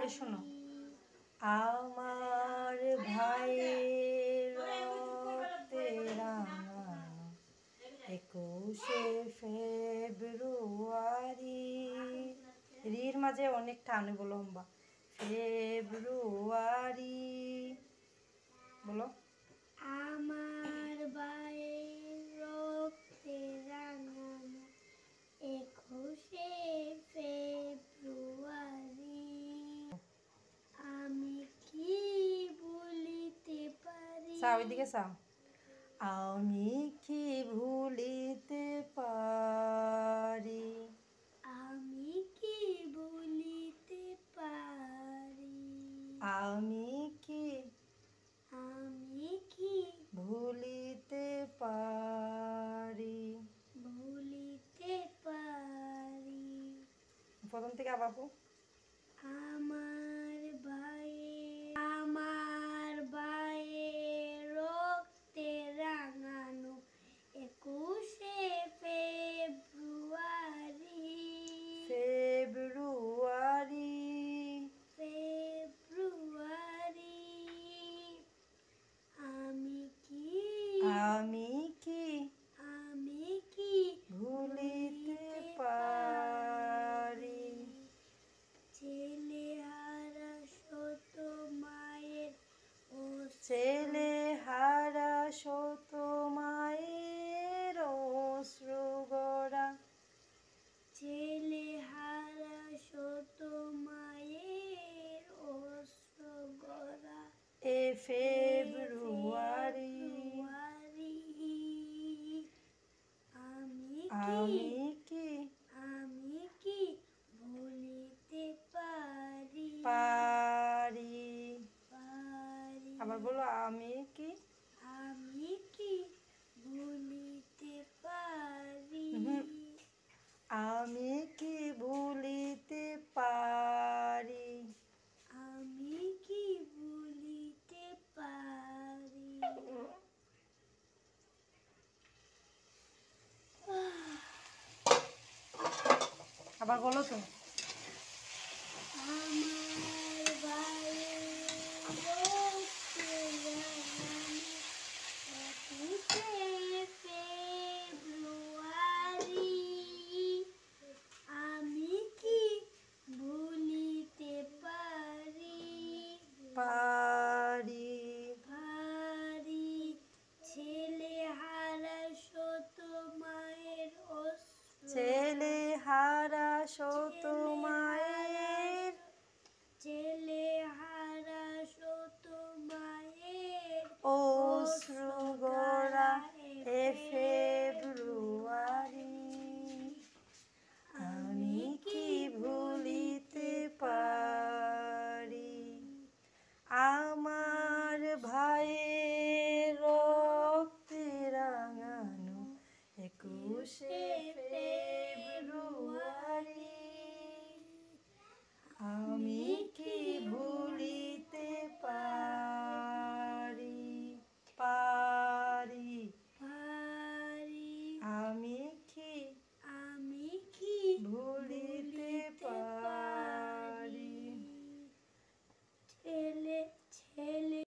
বলি শোনো। আমার ভাইয়ের রক্তে রাঙানো 21শে ফেব্রুয়ারি। রির মাঝে অনেক টানে বলো লম্বা। ফেব্রুয়ারি বলো। আমার ভাইয়ের রক্তে রাঙানো 21শে ফেব্রুয়ারি। আমি কি ভুলিতে পারি। চাও এদিকে চাও। আমি কি ভুলিতে পারি। আমি কি ভুলিতে পারি। আমি কি ভুলিতে পারি। ভুলিতে পারি। প্রথম থেকে আবার আমার ভাইয়ের রক্তে রাঙানো 21শে ফেব্রুয়ারি। ফেব্রুয়ারি আমি কি ভুলিতে পারি। ছেলেহারা শত মায়ের ছেলেহারা শত মায়ের অশ্রু গড়া। ছেলেহারা শত মায়ের অশ্রু গড়া এ ফেব্রুয়ারি। আমি কি ভুলিতে পারি। আবার বলো। আমি কি ভুলিতে পারি। আমি কি ভুলিতে পারি। আমি কি ভুলিতে পারি। আবার বলো তো।